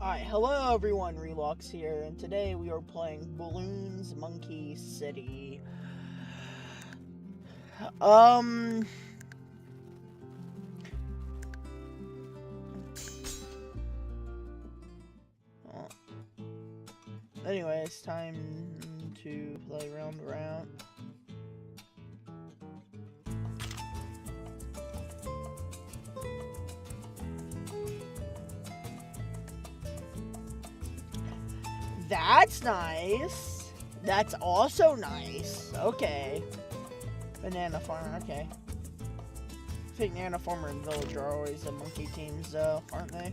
Alright, hello everyone, Relox here, and today we are playing Balloons Monkey City. Um... Anyway, it's time to play round around. That's nice. That's also nice. Okay. Banana Farmer, okay. I think Banana Farmer and Village are always the monkey teams though, aren't they?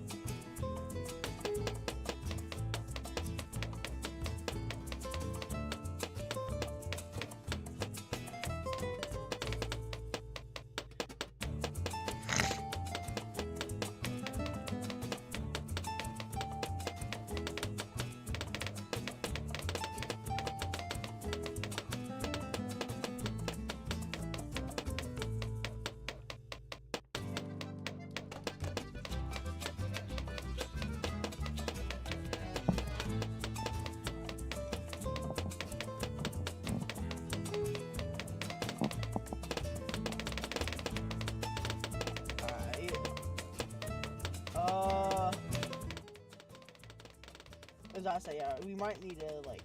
As I say, yeah, we might need to, like,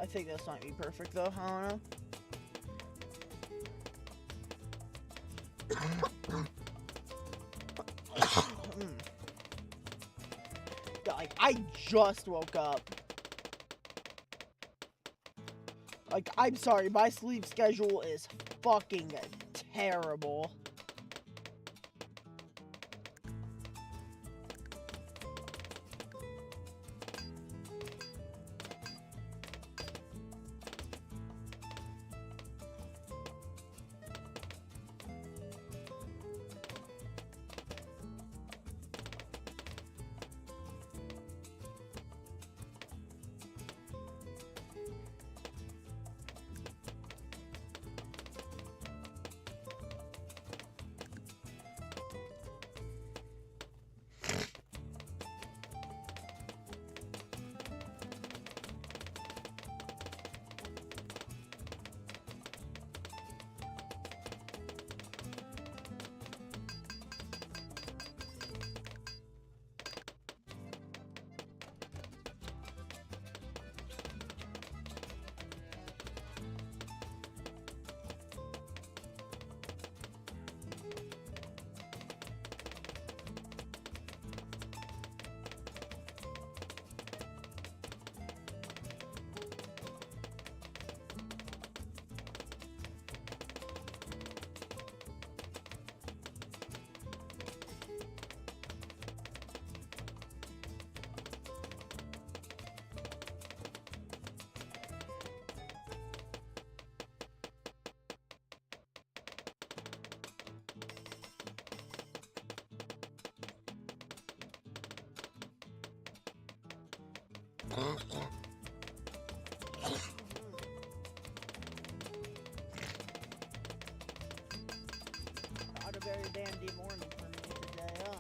I think this might be perfect, though, I don't know. Yeah, like, I just woke up. Like, I'm sorry, my sleep schedule is fucking terrible. Not a very dandy morning for me today, huh?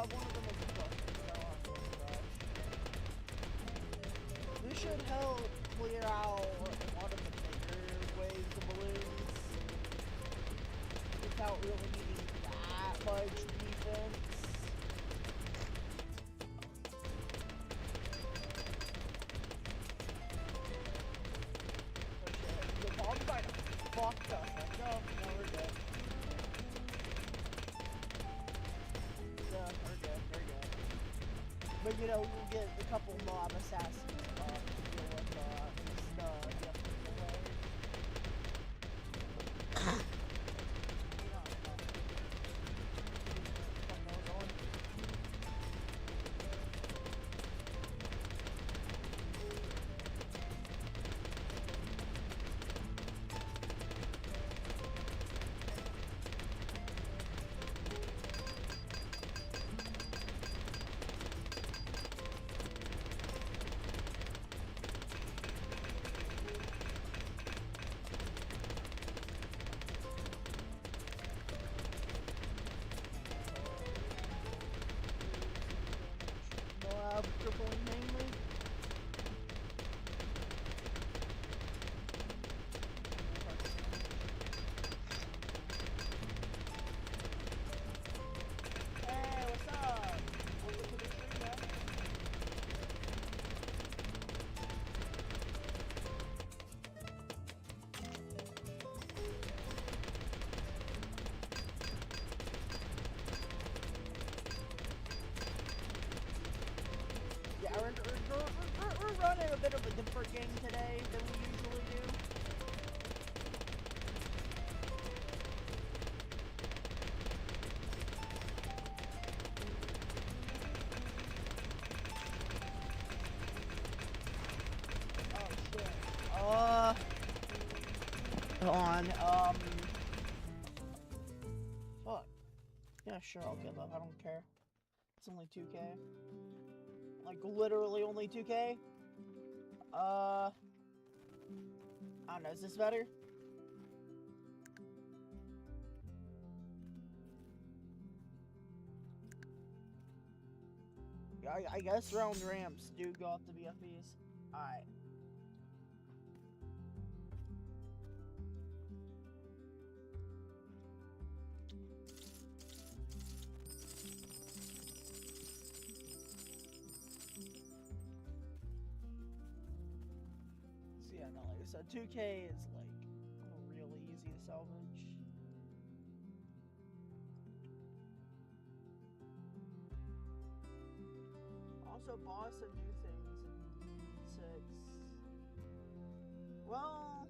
have one of them as a custom. This should help clear out a lot of the bigger waves of balloons without really needing that much defense. Oh shit, the bomb's like fucked us. No, we're good. Yeah, we're good. But you know, we'll get a couple mob assassins to deal with the crippling mainly. Hey, what's up? Welcome to the stream, man. Yeah, we're running a bit of a different game today than we usually do. Oh shit. Hold on. Fuck. Yeah, sure, I'll give up. I don't care. It's only 2K. Like, literally only 2K? I don't know, is this better? I guess round ramps do go up to BFBs. Alright. Yeah, no, like I said, 2K is like really easy to salvage. Also, bought some new things in 6. Well,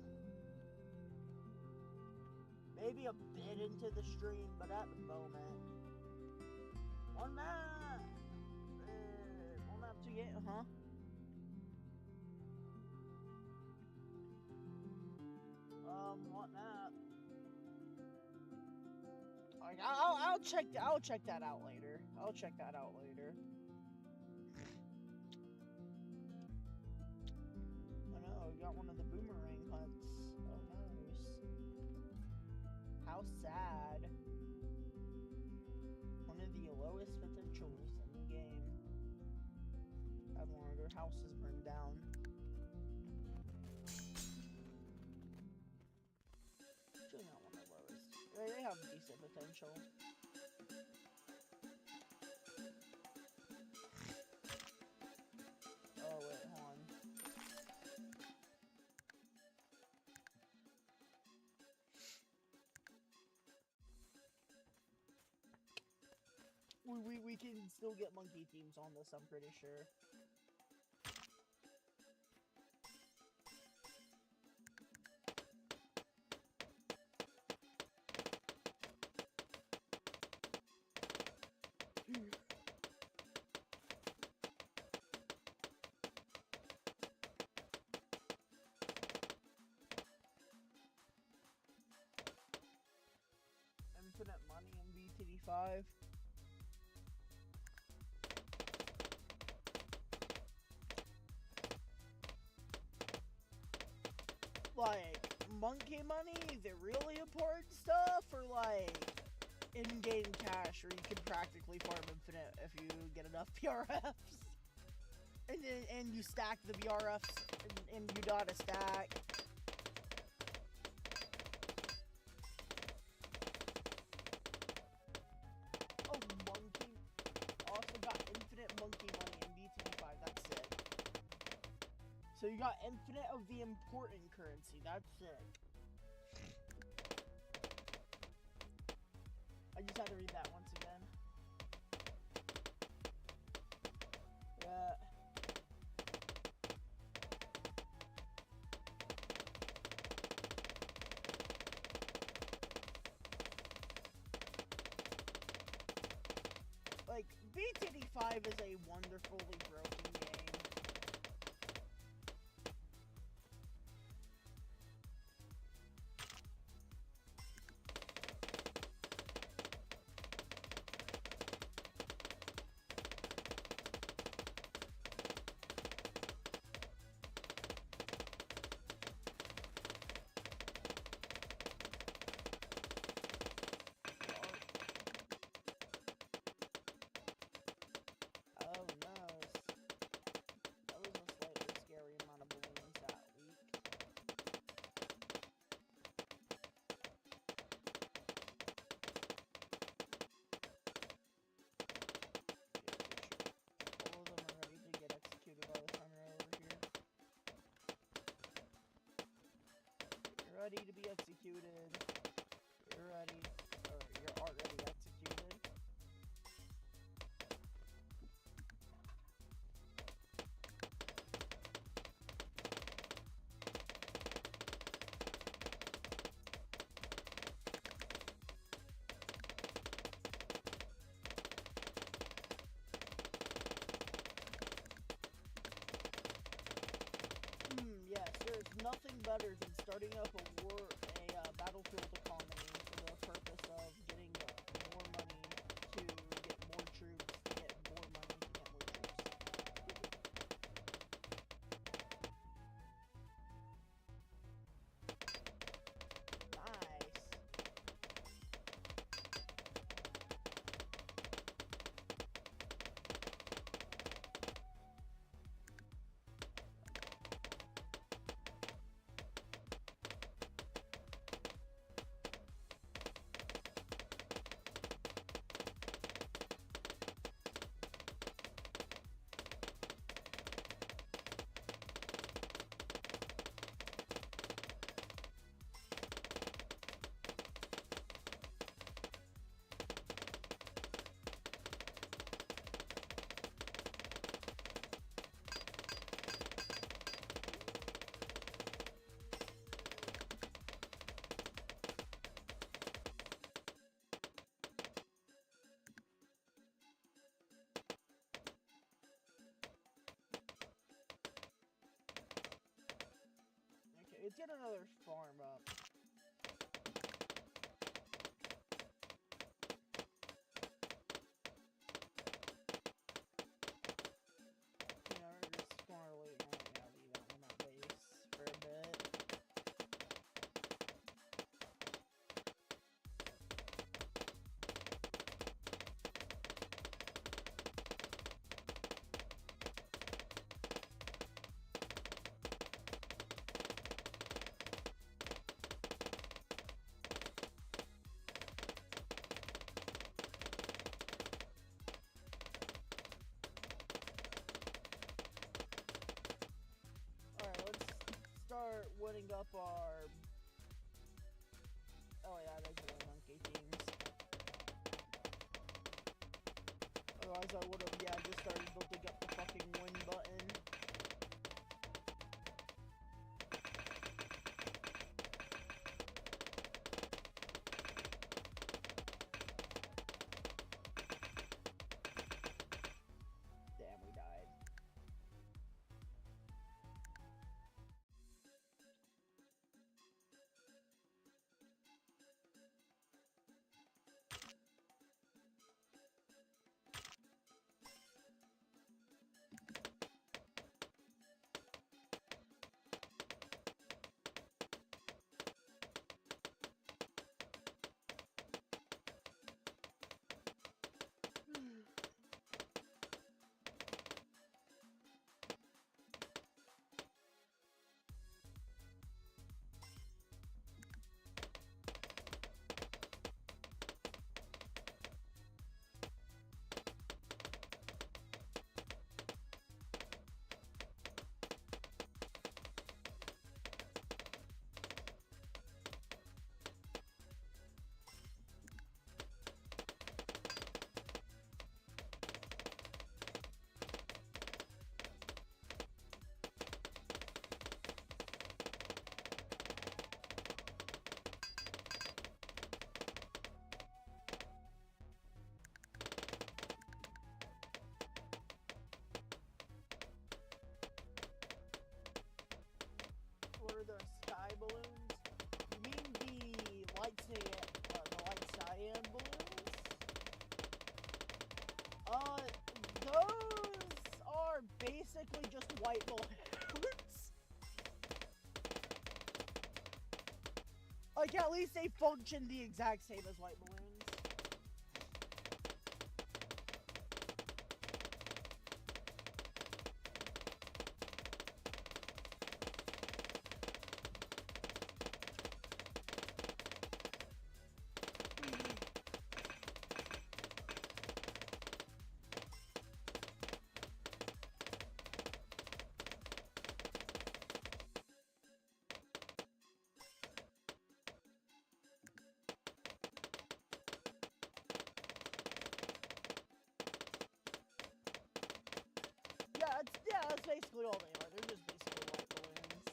maybe a bit into the stream, but at the moment, one map to get, huh? What map? Like, I'll check that out later. I know, we got one of the boomerang hunts. Oh, nice. How sad. One of the lowest potentials in the game. Had one of their houses burned down. Actually, not one of the lowest. They have decent potential. Oh wait, hold on. We can still get monkey teams on this, I'm pretty sure. Infinite money in VTD5. Like, monkey money, the really important stuff, or like in-game cash where you can practically farm if you get enough BRFs. And you stack the BRFs, and you got a stack. Oh, monkey. Also got infinite monkey money in BTD5. That's sick. So you got infinite of the important currency. That's sick. I just had to read that once again. Yeah. Like, BTD5 is a wonderfully broken game. Oh no, that was a slightly scary amount of balloons that week. All of them are ready to get executed by the time you're over here. You're ready to be executed. You're ready, or you're already executed. Yes, there's nothing better than starting up a battlefield economy for the purpose of getting more money to get more troops, to get more money to get more troops. Nice. Okay, let's get another farm up. You know, we're just gonna wait now. Yeah, leave that one at base for a bit. Start winning up our... Oh yeah, there's the monkey teams. Otherwise I would have, yeah, just started building up the fucking win button. Damn, we died. basically just white balloons. Like, at least they function the exact same as white balloons. Yeah, that's basically all they are. They're just basically white balloons.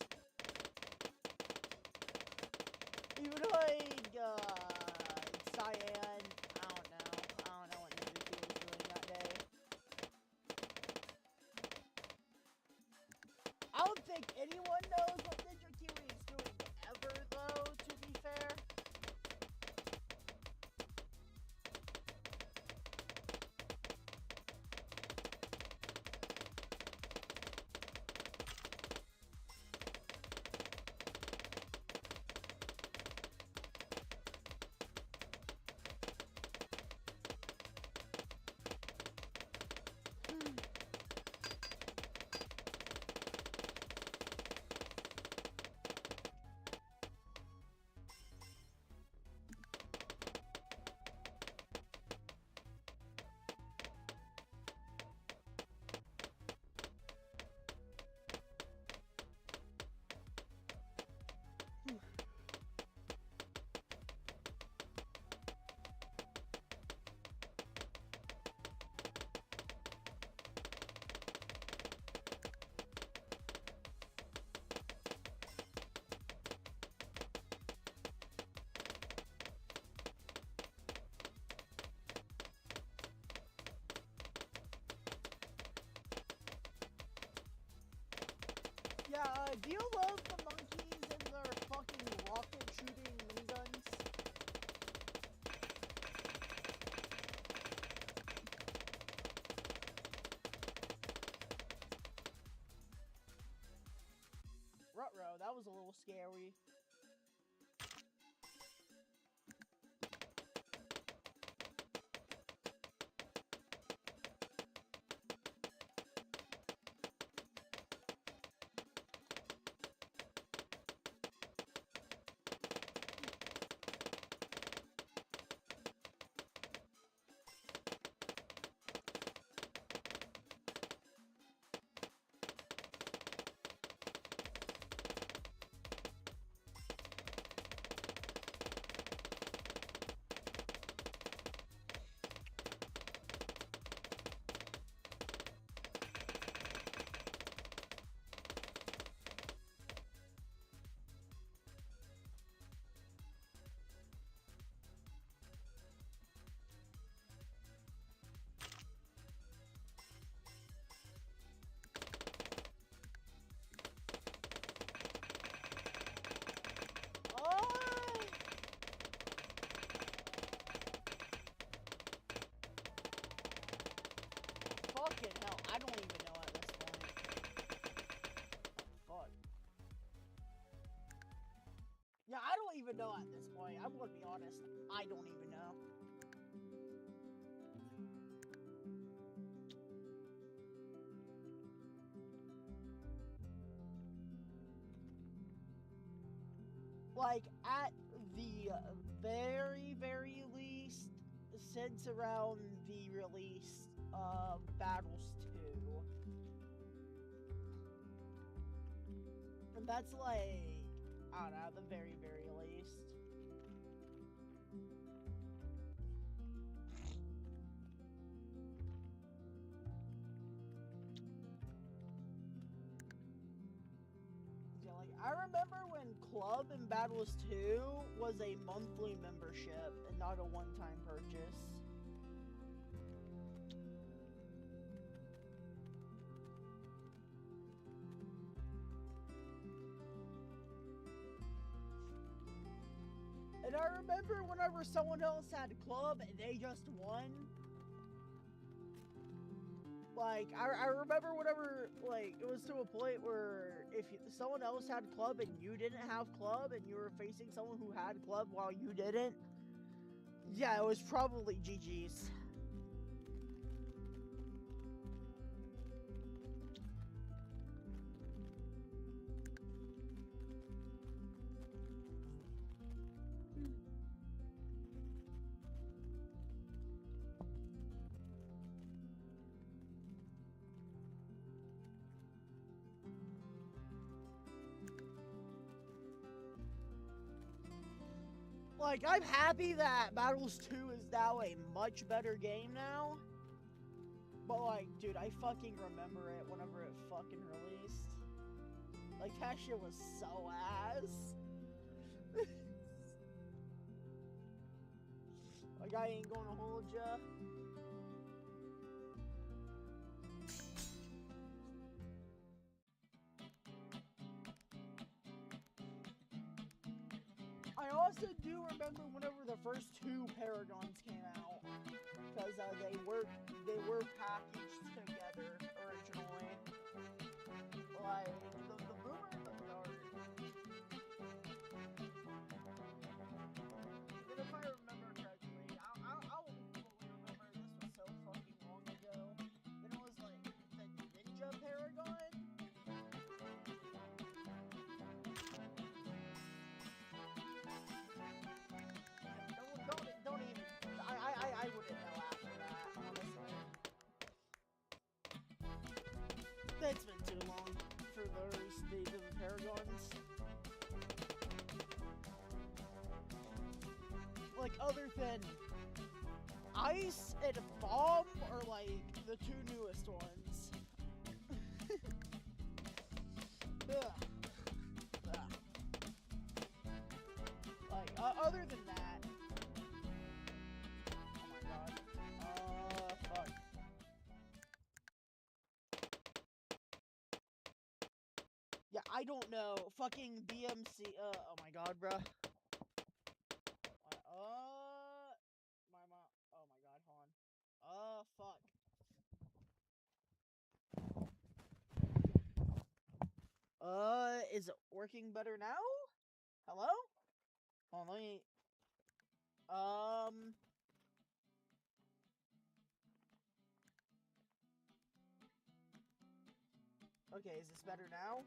Even like, Cyan, I don't know what Ninja Q was doing that day. I don't think anyone knows what Ninja Q is doing ever, though, to be fair. Yeah, do you love the monkeys and their fucking rocket shooting miniguns? Ruh-roh, that was a little scary. Fucking hell, I don't even know at this point. Fuck. Yeah, I don't even know at this point. I'm gonna be honest. I don't even know. Like, at the very, very least, since around the release of Battles 2. And that's like, I don't know, the very, very least. Yeah, like, I remember when Club in Battles 2 was a monthly membership and not a one-time purchase. And I remember whenever someone else had Club and they just won, Like, I remember whenever, like, it was to a point where if someone else had club and you didn't have club and you were facing someone who had club while you didn't, yeah, it was probably GG's. Like, I'm happy that Battles 2 is now a much better game now. But, like, dude, I fucking remember it whenever it fucking released. Like, that shit was so ass. Like, I ain't gonna hold ya. I also do remember whenever the first 2 Paragons came out, because they were packaged together originally. Like the Boomer and the Dart. But if I remember correctly, I'll fully remember this was so fucking long ago. Then it was like the Ninja Paragon. Don't even. I wouldn't know after that, honestly. That's been too long for those State of the Paragons. Like, other than Ice and Bomb are like the 2 newest ones. Ugh. Ugh. Like, other than that. Oh my god. Fuck. Yeah, I don't know. Fucking BMC. Oh my god, bruh. My mom. Oh my god, hold on. Fuck. Is it working better now? Hello? Hold on, let me. Okay, is this better now?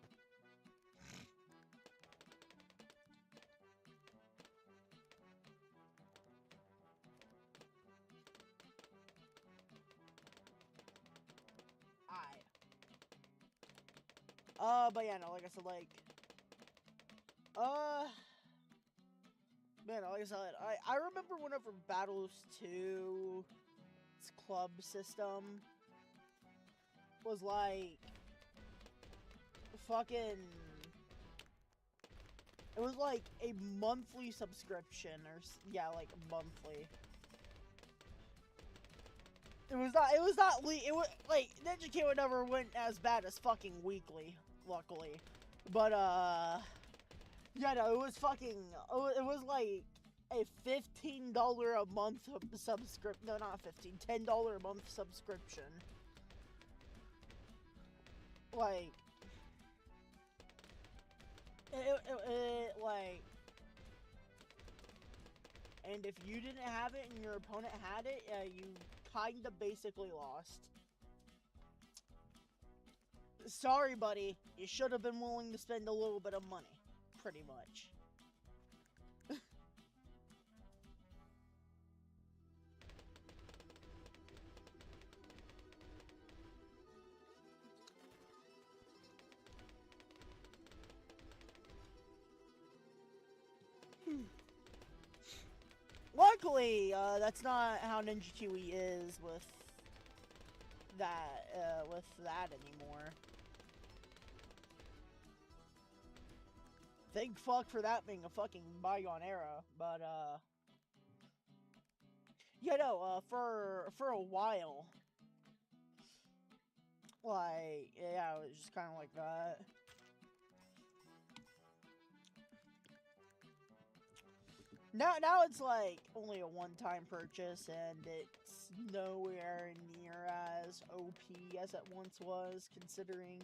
But yeah, no, like I said, like, man, like I said, I remember whenever Battles 2's club system was like, fucking, it was like a monthly subscription, or, yeah, like, monthly. It was not, like, Ninja Kiwi never went as bad as fucking weekly, luckily. But, yeah, no, it was fucking, it was like a $15 a month subscription, no, not 15, $10 a month subscription. Like, like, and if you didn't have it and your opponent had it, you kinda basically lost. Sorry, buddy. You should have been willing to spend a little bit of money. Pretty much. Luckily, that's not how Ninja Kiwi is with that anymore. Thank fuck for that being a fucking bygone era, but, yeah, no, for a while, like, yeah, it was just kind of like that. Now it's like only a one-time purchase, and it's nowhere near as as OP as it once was, considering,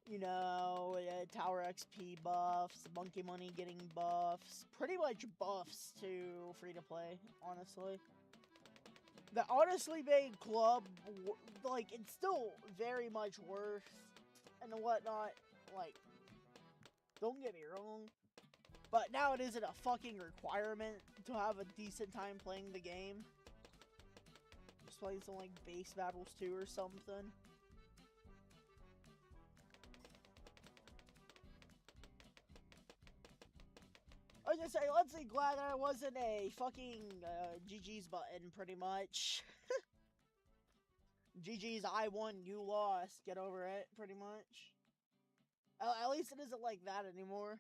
you know, Tower XP buffs, Monkey Money getting buffs, pretty much buffs to free-to-play, honestly. The honestly made club, like, it's still very much worth and whatnot, like, don't get me wrong, but now it isn't a fucking requirement to have a decent time playing the game. Just playing some, like, base battles 2 or something. I was gonna say, let's be glad that I wasn't a fucking GG's button, pretty much. GG's, I won, you lost. Get over it, pretty much. At least it isn't like that anymore.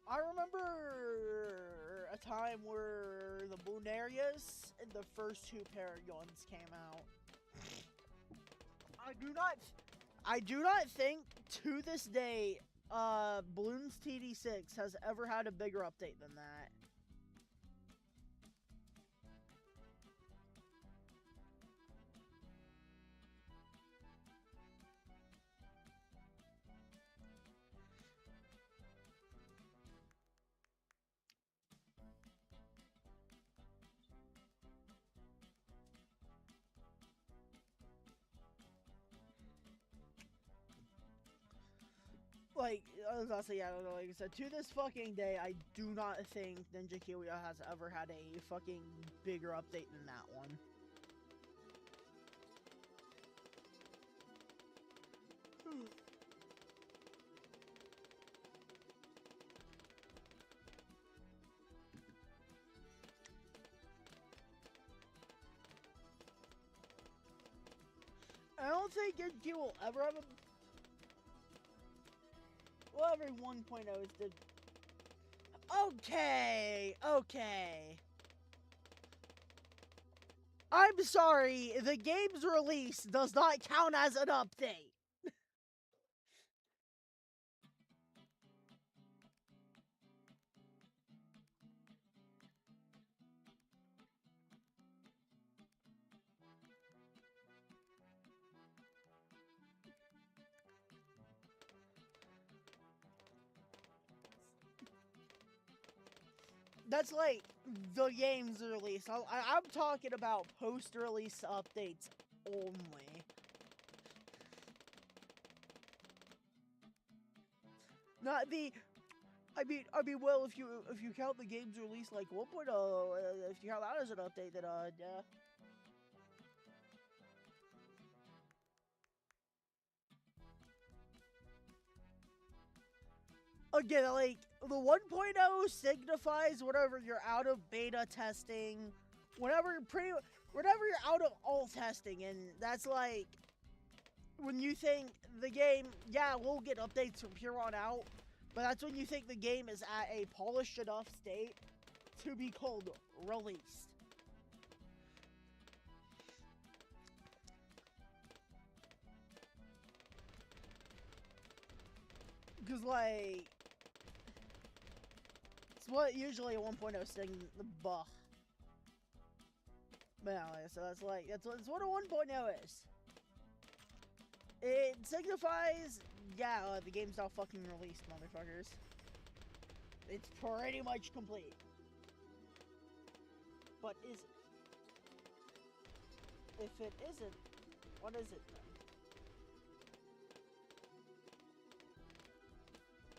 I remember a time where the Bloonarias and the first 2 Paragons came out. I do not think, to this day, Bloons TD6 has ever had a bigger update than that. Like, I was gonna say, yeah, like I said, to this fucking day, I do not think Ninja Kiwiya has ever had a fucking bigger update than that one. I don't think Genki will ever have a... Well, every 1.0s did... Okay, okay. I'm sorry, the game's release does not count as an update. That's like the game's release. I'm talking about post-release updates only. Not the. I mean, well, if you count the game's release like 1.0, if you count that as an update, then yeah. Again, like, the 1.0 signifies whenever you're out of beta testing, whenever you're out of all testing, and that's like, when you think the game, yeah, we'll get updates from here on out, but that's when you think the game is at a polished enough state to be called released. Because, like, it's what usually a 1.0 thing, the buff. But anyway, so that's what a 1.0 is. It signifies, yeah, the game's not fucking released, motherfuckers. It's pretty much complete. But is it? If it isn't, what is it then?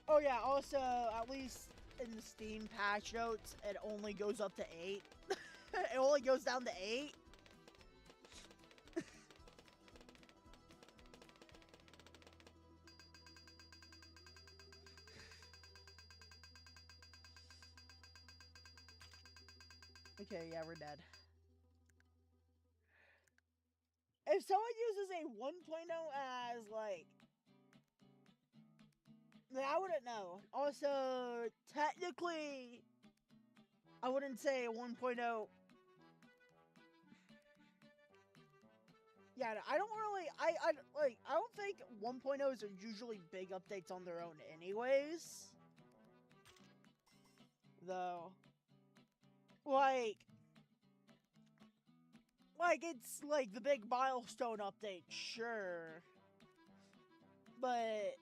Oh yeah, also, at least in the Steam patch notes, it only goes up to 8. It only goes down to 8. Okay, yeah, we're dead. If someone uses a 1.0 as, like... then I wouldn't know. Also, technically... I wouldn't say 1.0... Yeah, I don't really... I don't think 1.0s are usually big updates on their own anyways. Though... Like, it's, like, the big milestone update, sure. But,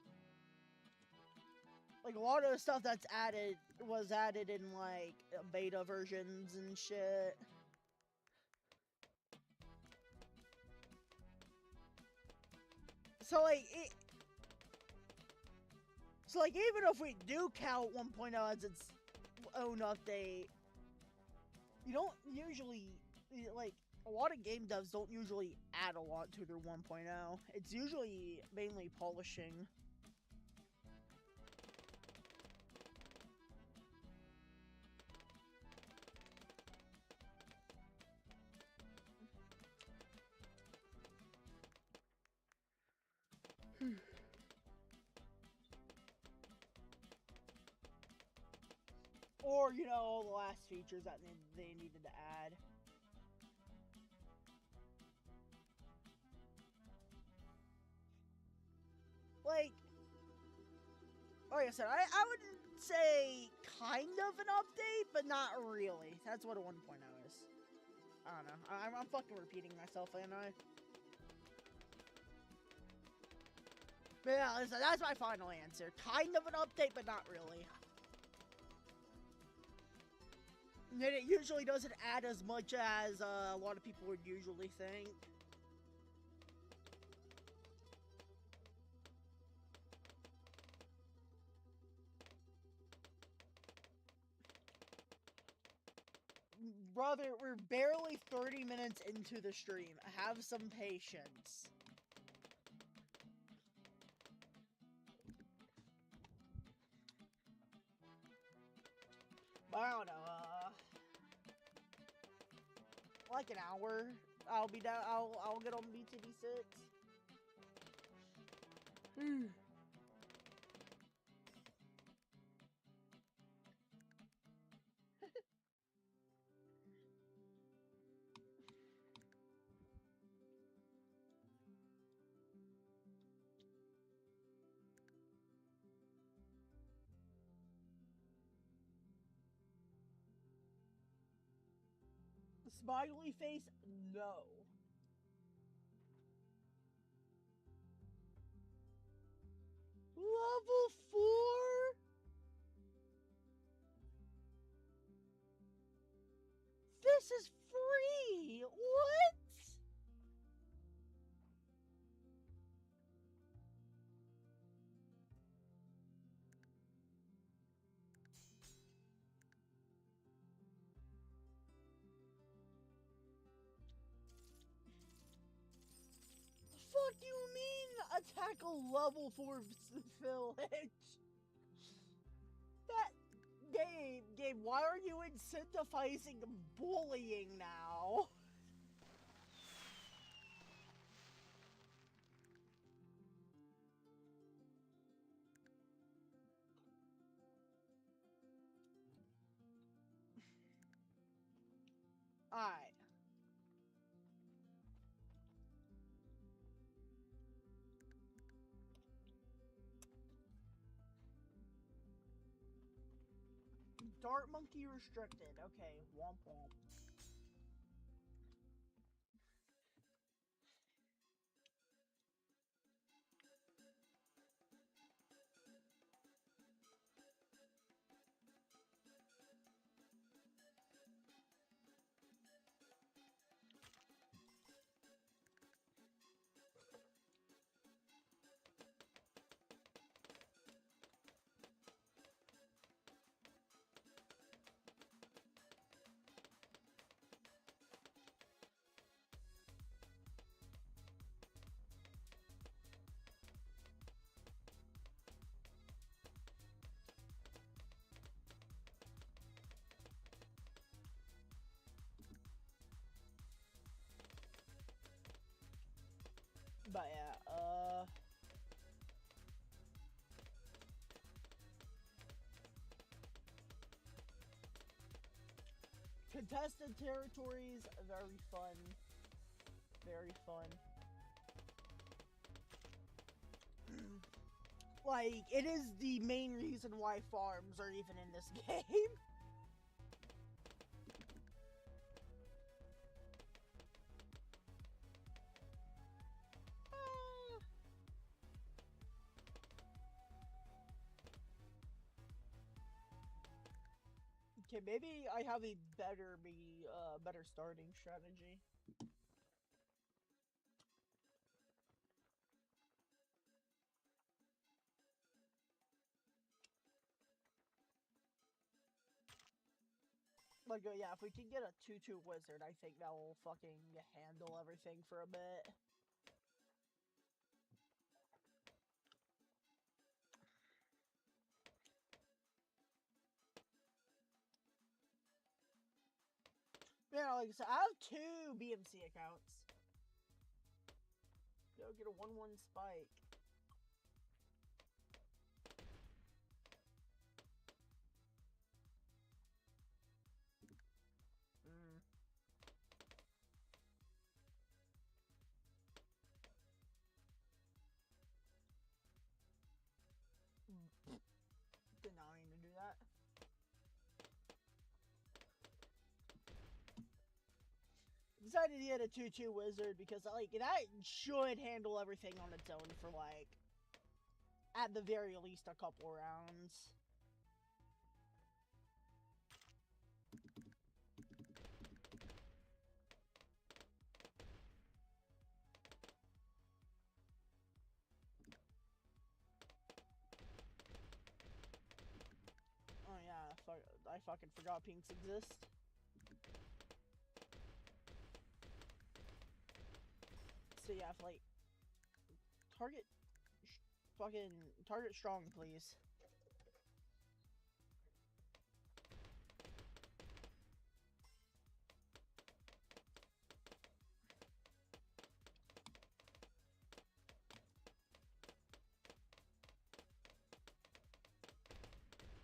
like, a lot of the stuff that's added was added in, like, beta versions and shit. So, like, even if we do count 1.0 as its own update, you don't usually, like, a lot of game devs don't usually add a lot to their 1.0. It's usually mainly polishing. Or, you know, all the last features that they needed to add. Like I said, I would say kind of an update, but not really. That's what a 1.0 is. I don't know. I'm fucking repeating myself, ain't I? But yeah, listen, that's my final answer. Kind of an update, but not really. And it usually doesn't add as much as a lot of people would usually think. Brother, we're barely 30 minutes into the stream. Have some patience. I don't know, like an hour. I'll be down. I'll get on BTD6. Smiley face, no. Level 4? This is free! What? Fuck you mean attack a level 4 village? That... Gabe, why are you incentivizing bullying now? Alright. Dart monkey restricted. Okay, womp womp. But yeah, contested territories, very fun. Very fun. Like, it is the main reason why farms are even in this game. Okay, maybe I have a better starting strategy. Like, yeah, if we can get a 2/2 wizard, I think that will fucking handle everything for a bit. Yeah, like I said, I have 2 BMC accounts. Go get a 1/1 spike. Did not mean to do that. Decided to get a 2/2 wizard because, like, that should handle everything on its own for, like, at the very least a couple rounds. Oh yeah, I fucking forgot pinks exist. So yeah, if, like, target strong, please.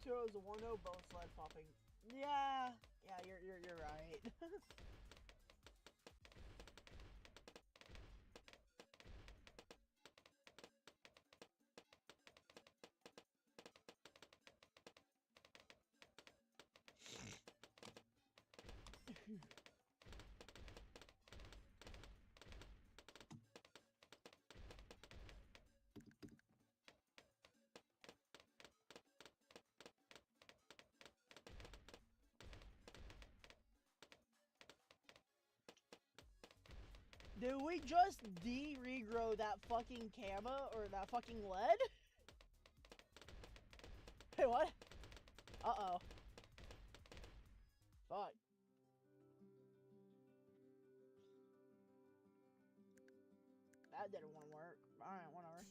So it was a 1-0 bone sled popping. Yeah, you're right. Did we just regrow that fucking Kama or that fucking lead? Hey, what? Uh-oh. Fuck. That didn't want to work. Alright, whatever.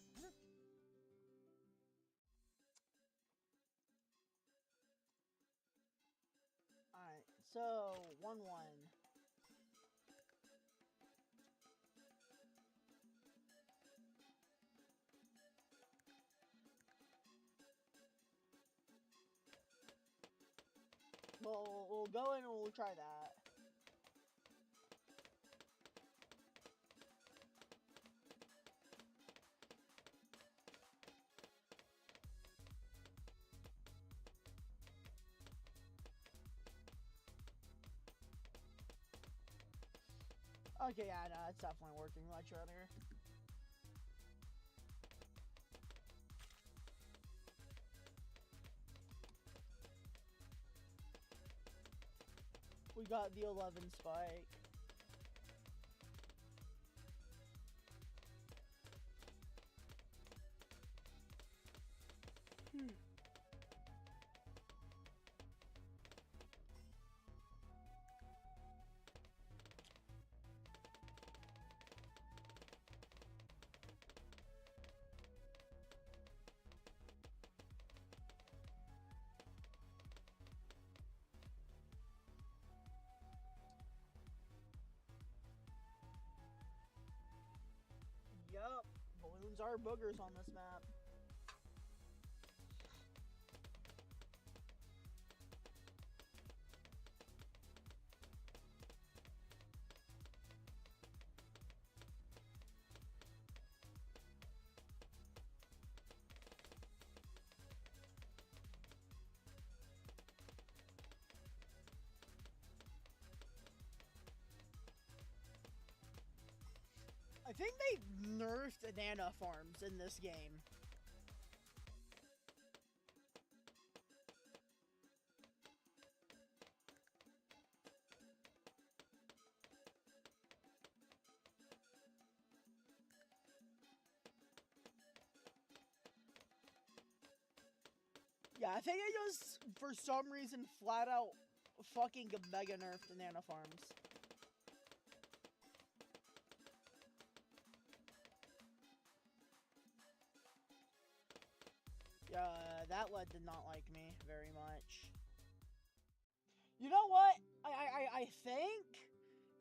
Alright, so 1/1. We'll go in and we'll try that. Okay, yeah, no, it's definitely working much better. We got the 11 spike. Nanoforms are boogers on this map. I think they nerfed Nanoforms in this game. Yeah, I think it just, for some reason, flat out fucking mega nerfed Nanoforms. Yeah, that led did not like me very much. You know what? I think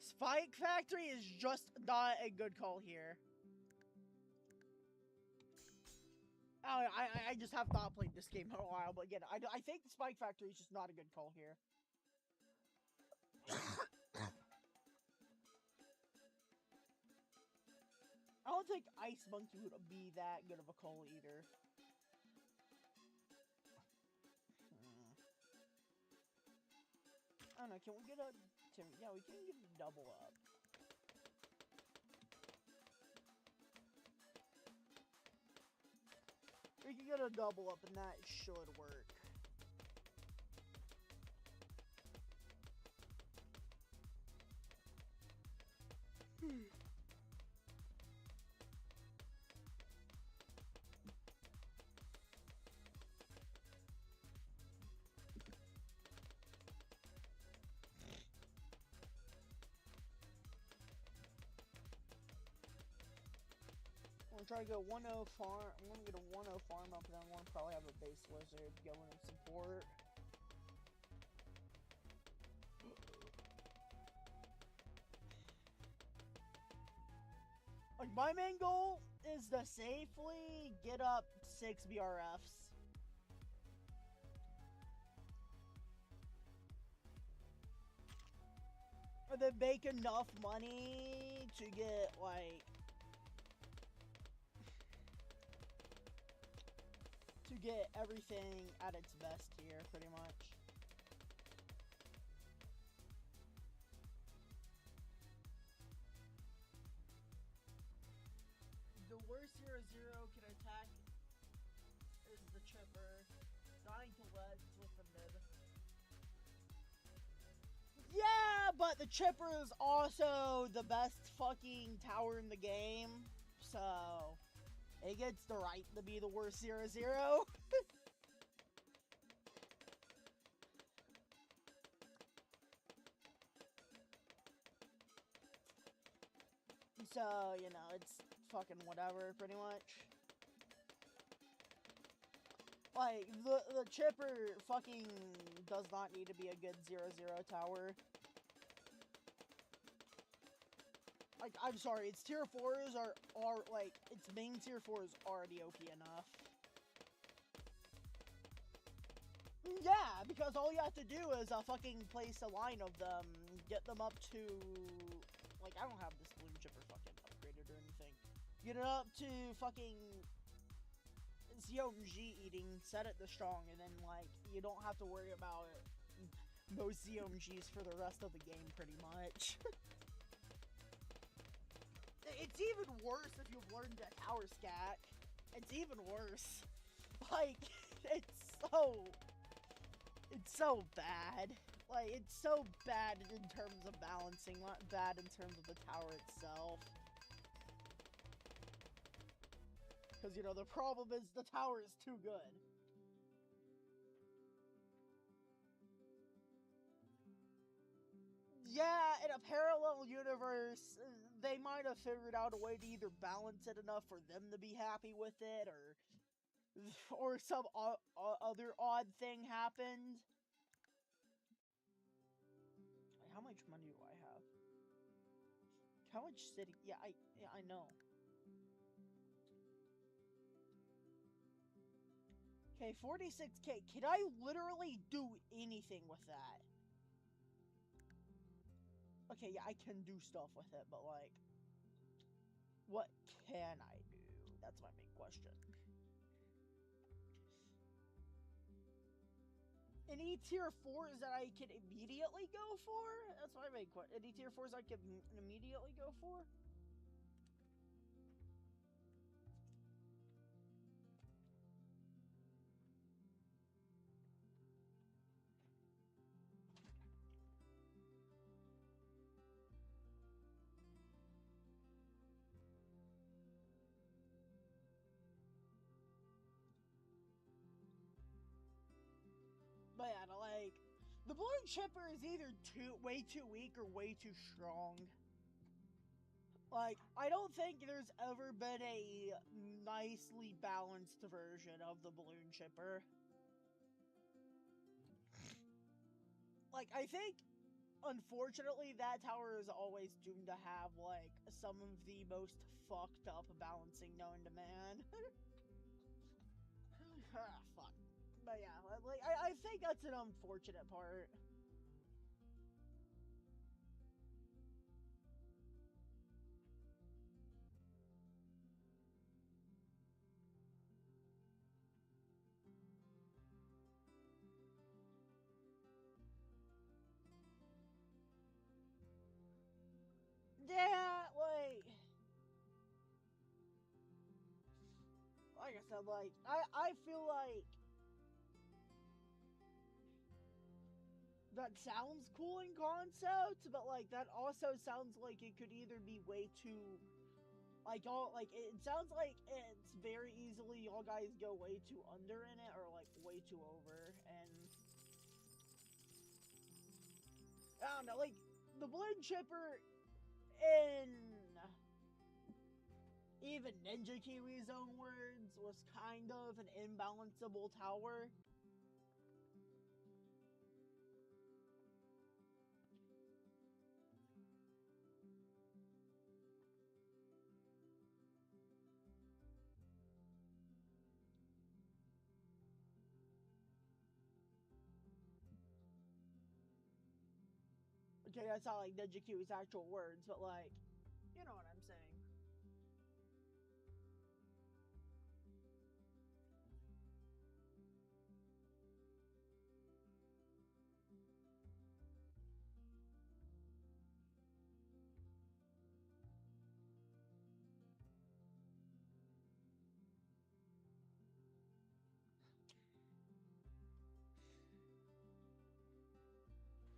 Spike Factory is just not a good call here. I just have not played this game in a while, but again, I think the Spike Factory is just not a good call here. I don't think Ice Monkey would be that good of a call either. I don't know, can we get a... Yeah, we can get a double up. We can get a double up and that should work. I'm gonna try to go 1-0 farm. I'm gonna get a 1-0 farm up, and then I'm gonna probably have a base wizard going in support. Like, my main goal is to safely get up 6 BRFs. And then make enough money to get, like... to get everything at its best here, pretty much. The worst 0-0 can attack is the chipper. Dying to leads with the mid. Yeah, but the chipper is also the best fucking tower in the game. So, it gets the right to be the worst 0-0. So, you know, it's fucking whatever, pretty much. Like, the chipper fucking does not need to be a good 0-0 tower. Like, I'm sorry, its tier 4s are like, its main tier 4 is already OP enough. Yeah, because all you have to do is fucking place a line of them, get them up to, like, I don't have this Bloom Chipper fucking upgraded or anything. Get it up to fucking ZOMG eating, set it to strong, and then, like, you don't have to worry about most ZOMGs for the rest of the game, pretty much. It's even worse if you've learned a tower scat. It's even worse. Like, it's so bad. Like, it's so bad in terms of balancing, not bad in terms of the tower itself. Because, you know, the problem is the tower is too good. Yeah, in a parallel universe, they might have figured out a way to either balance it enough for them to be happy with it, or some other odd thing happened. Wait, how much money do I have? How much city? Yeah, I know. Okay, 46k. Can I literally do anything with that? Okay, yeah, I can do stuff with it, but like, what can I do? That's my big question. Any tier 4s that I can immediately go for? That's my big question. Any tier 4s I can immediately go for? But yeah, like, the balloon chipper is either way too weak or way too strong. Like, I don't think there's ever been a nicely balanced version of the balloon chipper. Like, I think, unfortunately, that tower is always doomed to have, like, some of the most fucked up balancing known to man. Ah, fuck. But yeah, like, I think that's an unfortunate part. Yeah, like I said, like, I feel like that sounds cool in concept, but like that also sounds like it could either be way too, like, all, like, it sounds like it's very easily y'all guys go way too under in it or like way too over, and I don't know, like, the balloon chipper in even Ninja Kiwi's own words was kind of an imbalanceable tower. Okay, that's not like Ninja Kiwi's actual words, but like, you know what I'm saying.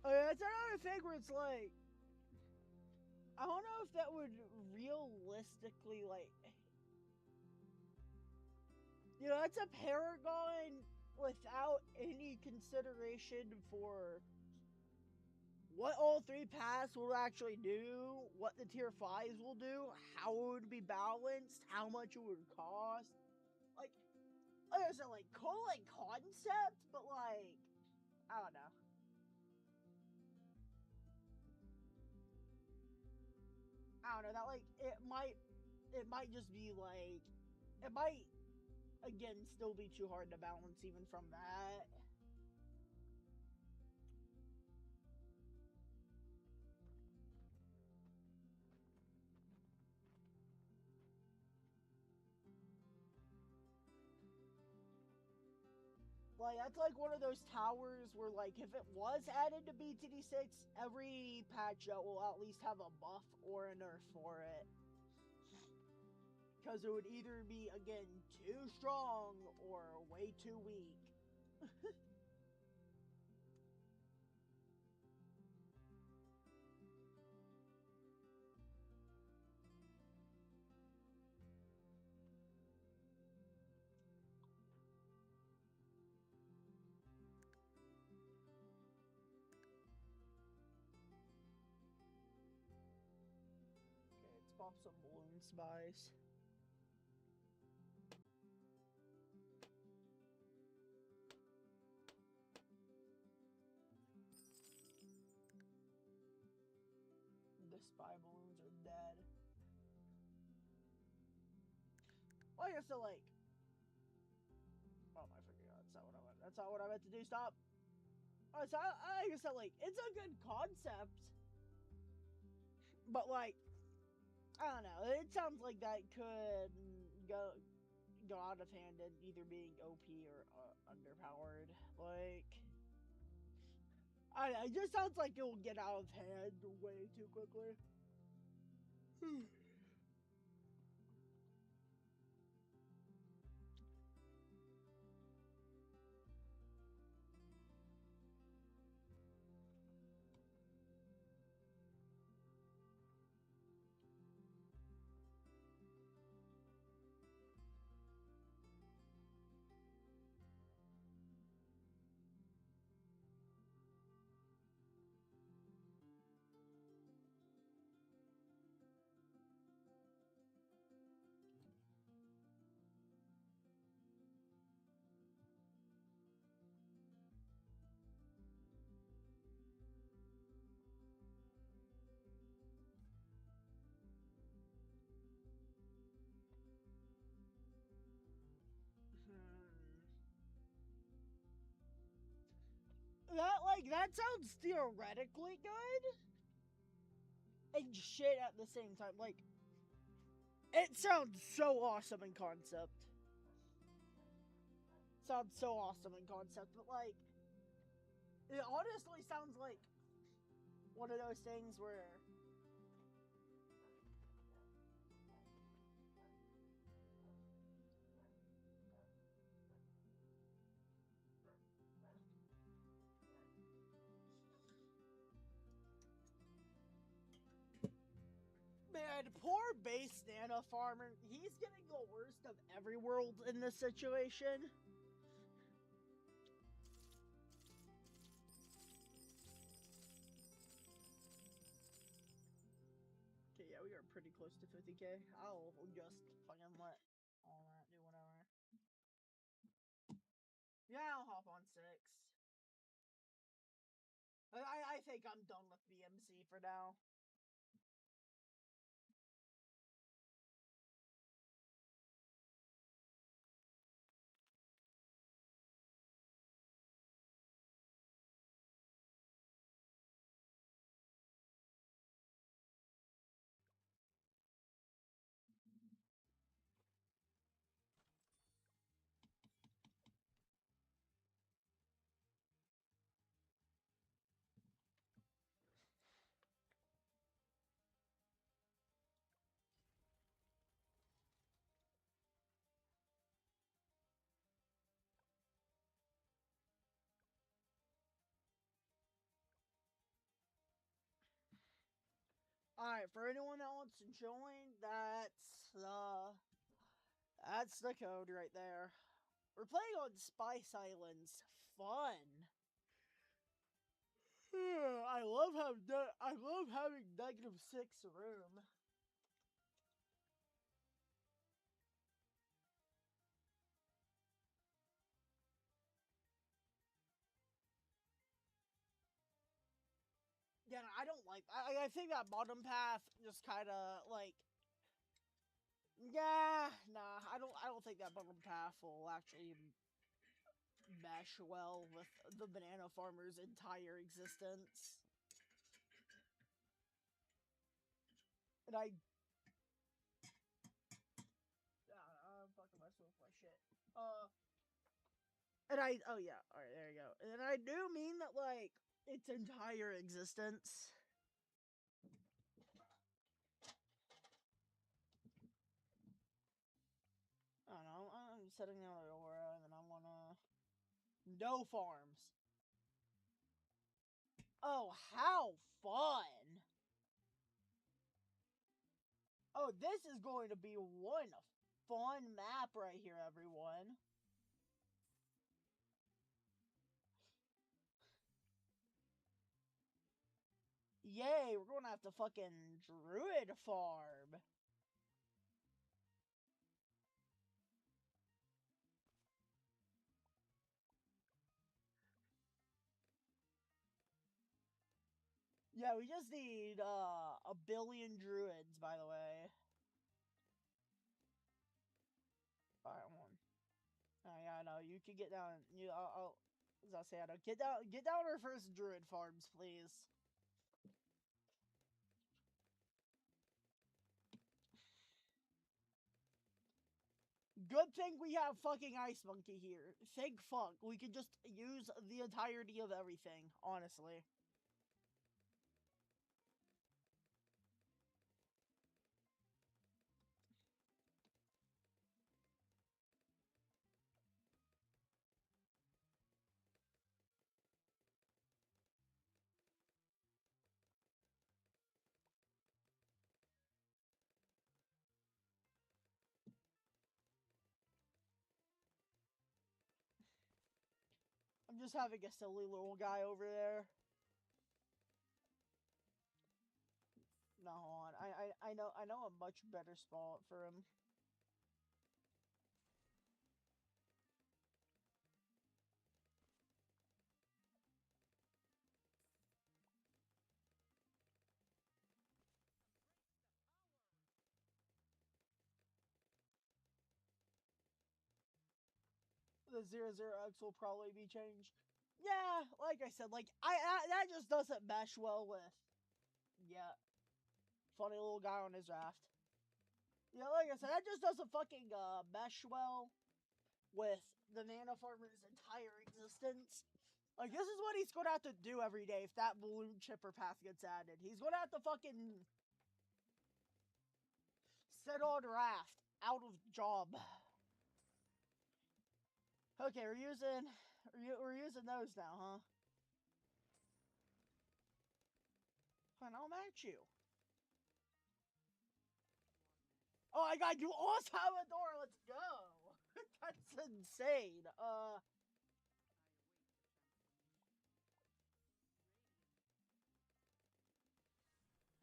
Oh, yeah, it's another thing where it's like, I don't know if that would realistically, like, you know, that's a Paragon without any consideration for what all 3 paths will actually do, what the tier 5s will do, how it would be balanced, how much it would cost. Like I said, like, cool, like, concept, but like, I don't know. I don't know, that, like, it might just be, like, it might, again, still be too hard to balance even from that. Like, that's like one of those towers where, like, if it was added to BTD6, every patch will at least have a buff or a nerf for it. Because it would either be, again, too strong or way too weak. Okay, let's pop some balloon spice. The spy balloons are dead. Well, I guess like, oh, I forgot. That's not what I meant to do. Stop. Oh, so I guess that, like, it's a good concept. But, like, I don't know. It sounds like that could go out of hand and either being OP or underpowered. Like, it just sounds like it will get out of hand way too quickly. That sounds theoretically good and shit at the same time. Like, it sounds so awesome in concept. Sounds so awesome in concept, but like, it honestly sounds like one of those things where man, poor base Nano Farmer, he's getting the worst of every world in this situation. Okay, yeah, we are pretty close to 50k. I'll just fucking let all that do whatever. Yeah, I'll hop on 6. I think I'm done with BMC for now. Alright, for anyone that wants to join, that's the code right there. We're playing on Spice Islands. Fun. I love having -6 room. Yeah, I don't like. I think that bottom path just kind of like. Yeah, nah. I don't think that bottom path will actually mesh well with the banana farmer's entire existence. And I'm fucking messing with my shit. Oh yeah, alright, there you go. And I do mean that, like, its entire existence. I don't know, I'm setting out Aurora, and then I wanna... No farms. Oh, how fun! Oh, this is going to be one fun map right here, everyone. Yay, we're going to have to fucking druid farm. Yeah, we just need a billion druids, by the way. Alright, one. Oh yeah, I know, you you can get down. As I say, I don't get down our first druid farms, please. Good thing we have fucking Ice Monkey here. Thank fuck. We can just use the entirety of everything, honestly. I'm just having a silly little guy over there. No, hold on. I know a much better spot for him. The 00X will probably be changed. Yeah, like I said, like that just doesn't mesh well with. Yeah, funny little guy on his raft. Yeah, like I said, that just doesn't fucking mesh well with the Nano Farmer's entire existence. Like, this is what he's gonna have to do every day if that balloon chipper path gets added. He's gonna have to fucking sit on raft, out of job. Okay, we're using those now, huh? Fine, I'll match you. Oh my god, you also have a door, let's go! That's insane.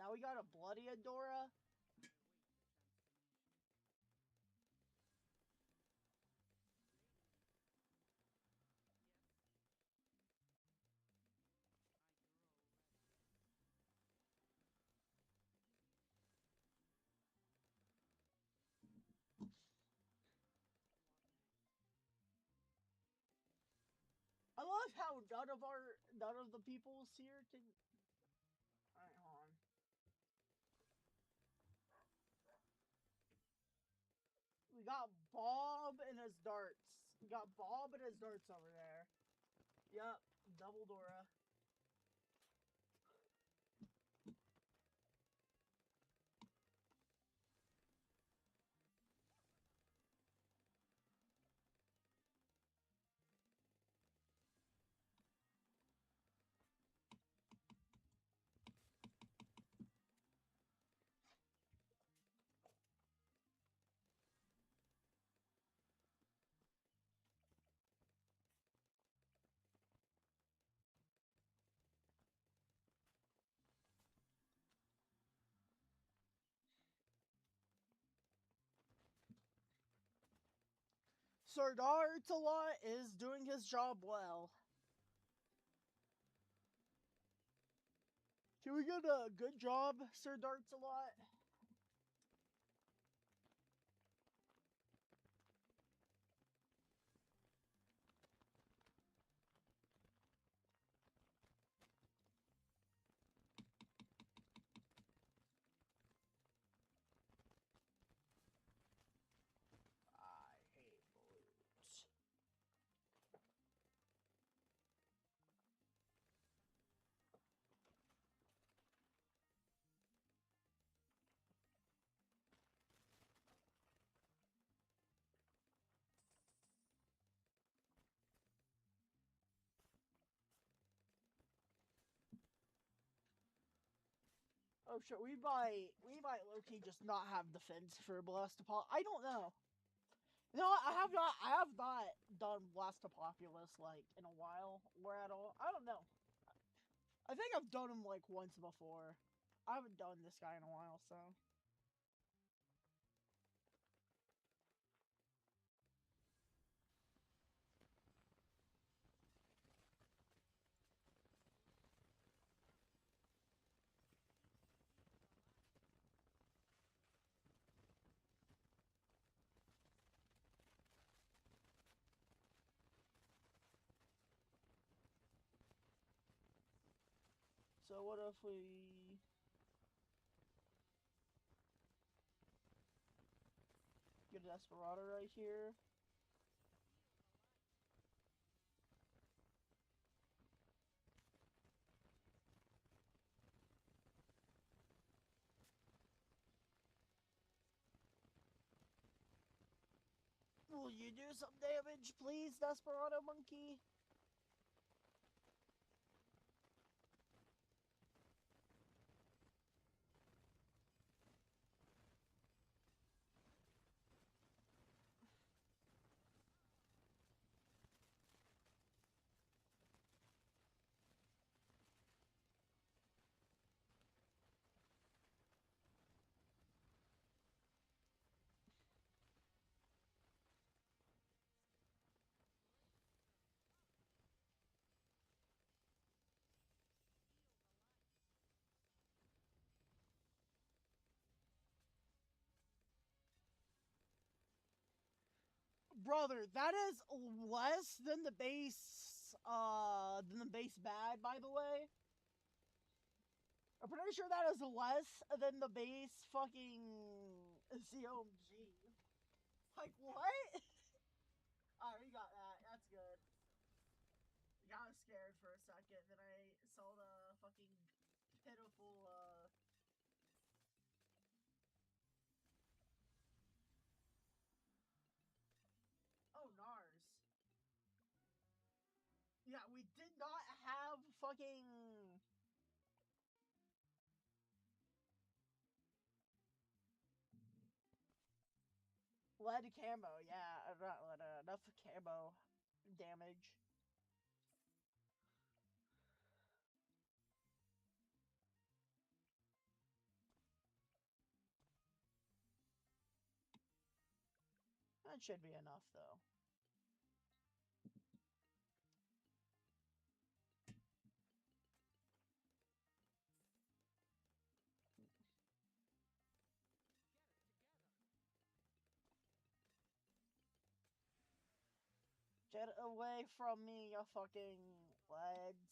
Now we got a bloody Adora. I love how none of the peoples here can. Alright, hold on. We got Bob and his darts. We got Bob and his darts over there. Yep, double Dora. Sardar Talot is doing his job well. Can we get a good job, Sir Darts-a-Lot? I hate balloons. Oh shit, we might low-key just not have defense for Blastopop. I don't know. No, I have not done Blastopopulous like in a while or at all. I don't know. I think I've done him like once before. I haven't done this guy in a while, so. So what if we... get a Desperado right here? Will you do some damage, please, Desperado Monkey? Brother, that is less than the base bad, by the way. I'm pretty sure that is less than the base fucking ZOMG. Like, what? Alright, we got that. That's good. I got scared for a second, then I saw the fucking pitiful, Oh, Nars. Yeah, we did not have fucking... lead camo, yeah, not lead, enough camo damage. That should be enough, though. Get away from me, you fucking leads.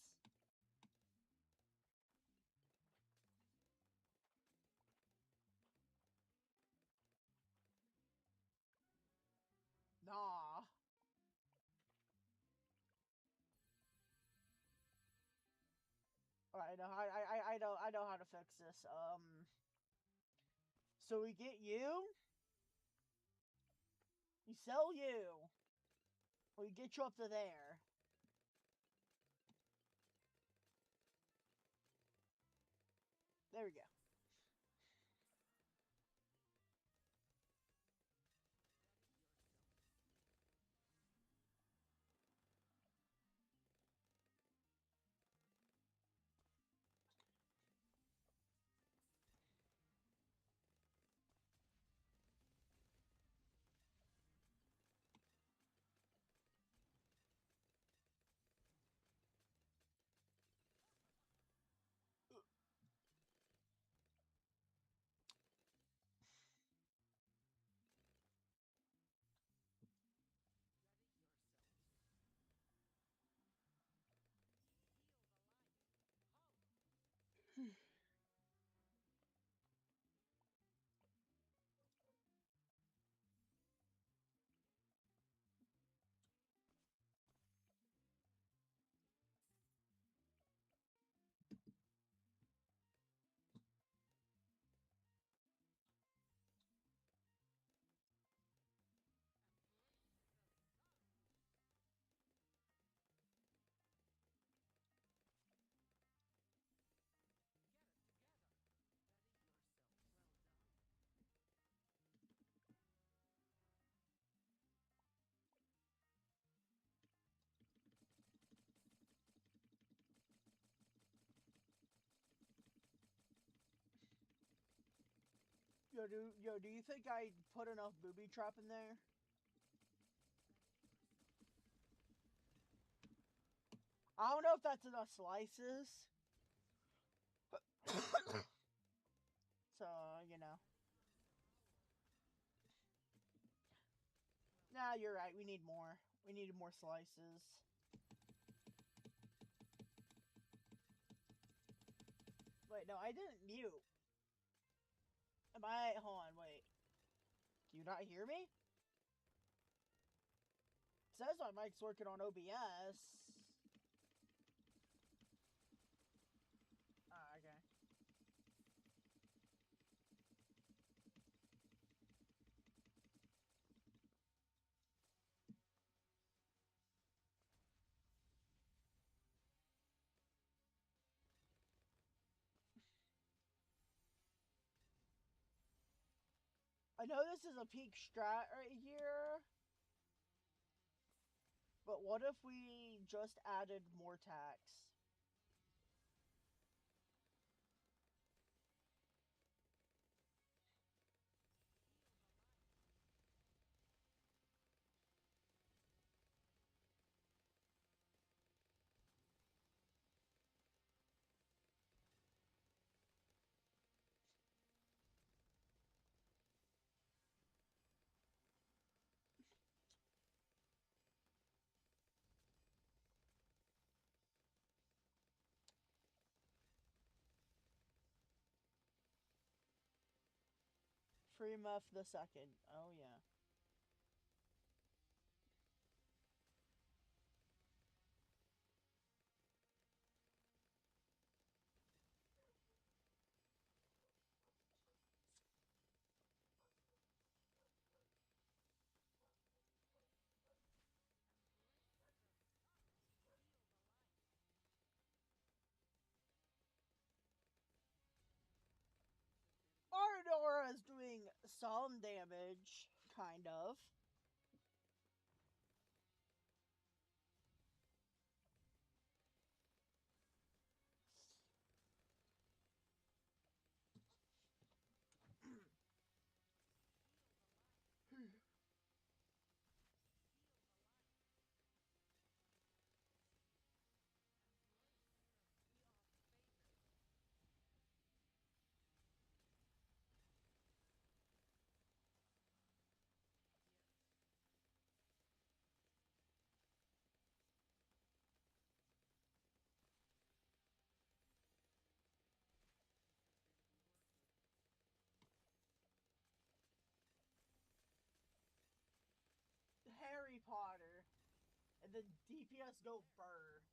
Nah. Alright, no, I know how to fix this. So we get you. We sell you. We get you up to there. There we go. Yo, do you think I put enough booby trap in there? I don't know if that's enough slices. So, you know. Nah, you're right. We need more. We need more slices. Wait, no, I didn't mute. Am I? Hold on, wait. Do you not hear me? It says my mic's working on OBS. Ah, okay. I know this is a peak strat right here, but what if we just added more tax? Free Muff the second. Oh yeah. Ardora is doing some damage, kind of. Harry Potter. And then DPS go Burr.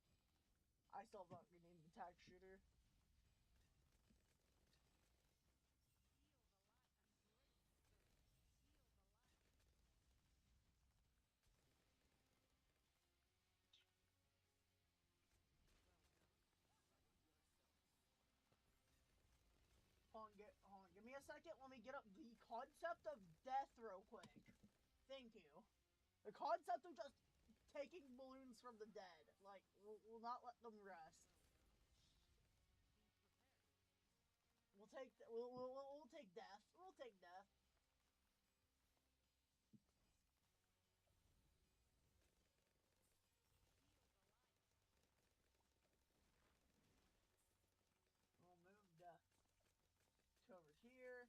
I still vote your name the tag shooter. Hold on, give me a second. Let me get up the concept of death real quick. Thank you. The concept of just taking balloons from the dead. Like, we'll not let them rest. We'll take we'll take death. We'll take death. We'll move death to over here.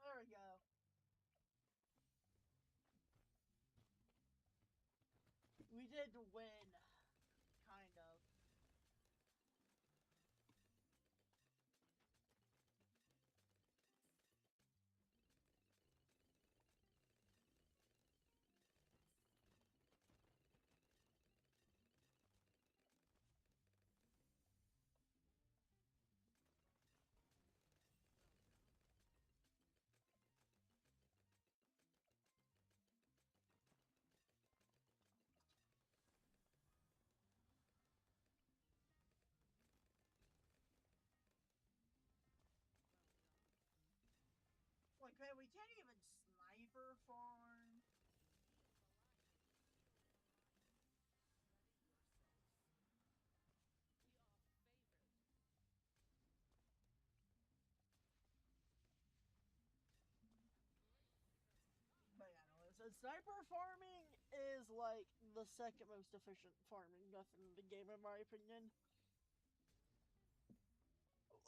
There we go. We did win, kind of. Like, man, we can't even snipe sniper farm. But yeah, no, so sniper farming is like the second most efficient farming method in the game, in my opinion. Like,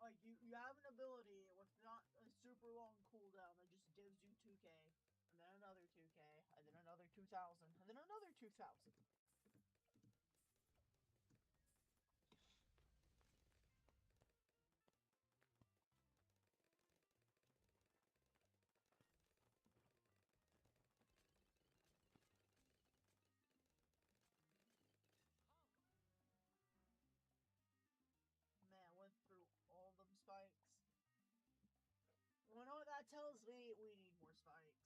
like you have an ability with not a super long cooldown that just gives you 2k, and then another 2k, and then another 2000, and then another 2000. Man, I went through all them spikes. You know what that tells me? We need more spikes.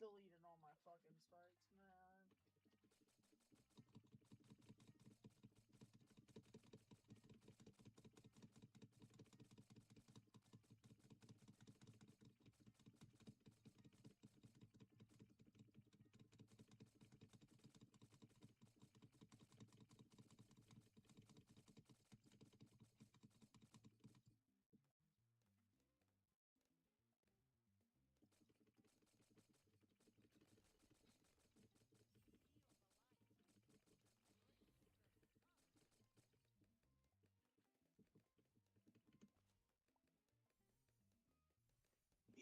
Still eating all my fucking spikes, man.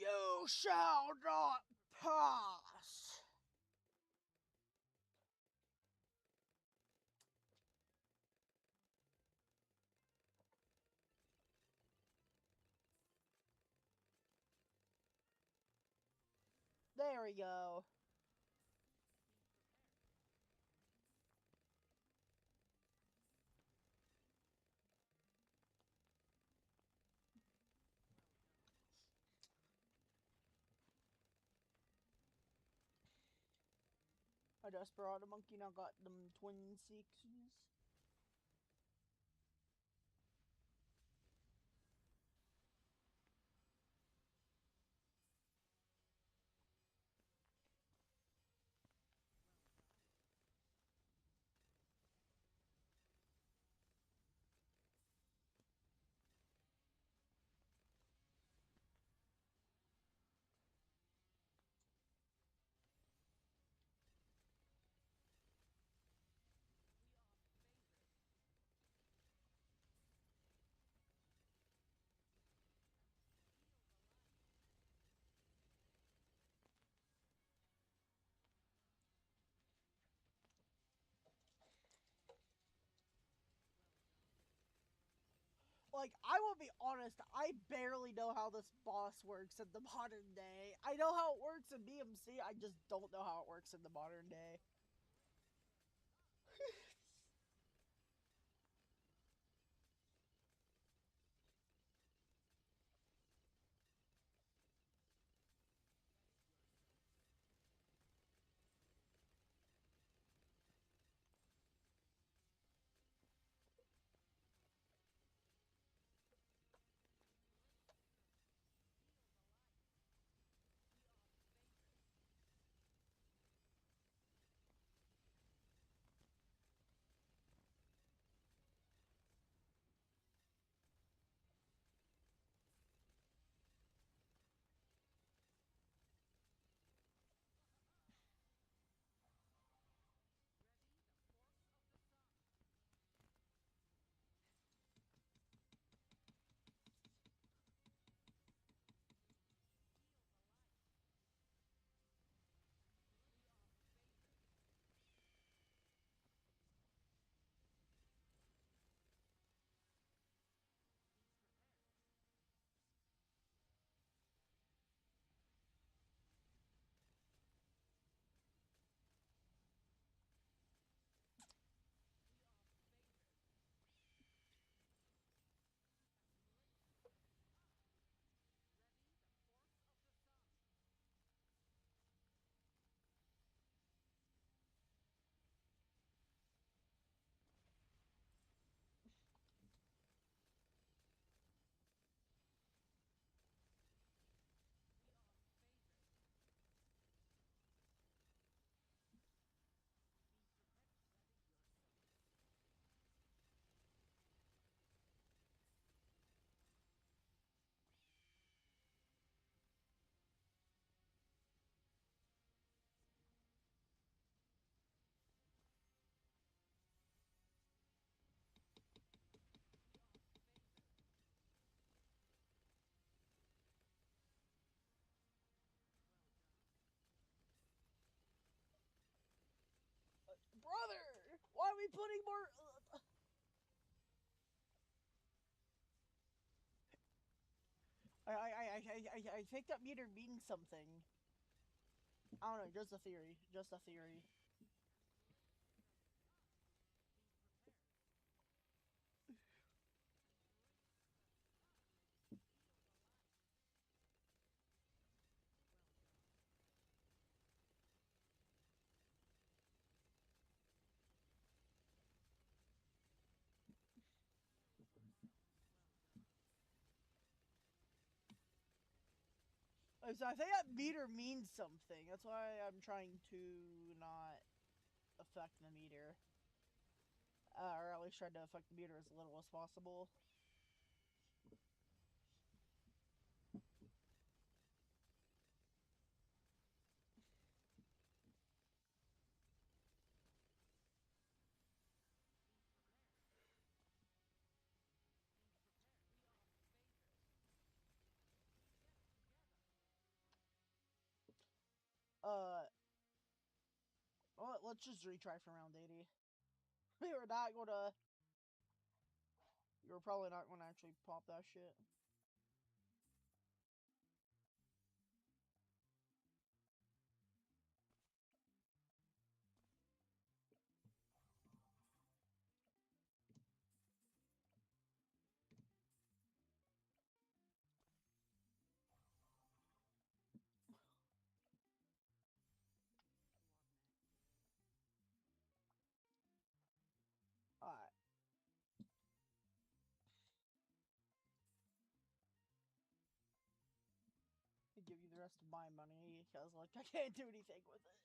You shall not pass! There we go. A Desperado Monkey now got them twin sixes. Like, I will be honest, I barely know how this boss works in the modern day. I know how it works in BMC, I just don't know how it works in the modern day. Why are we putting more? I think that meter means something. I don't know, just a theory. Just a theory. So I think that meter means something. That's why I'm trying to not affect the meter. Or at least try to affect the meter as little as possible. Well, let's just retry for round 80. We were not gonna... You were probably not gonna actually pop that shit. Alright. I'll give you the rest of my money, because, like, I can't do anything with it.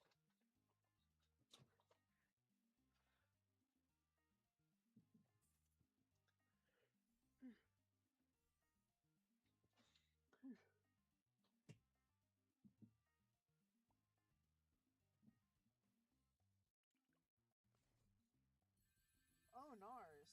Oh, Nars.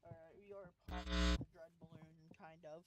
Alright, we are popping the dread balloon, kind of.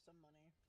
some money.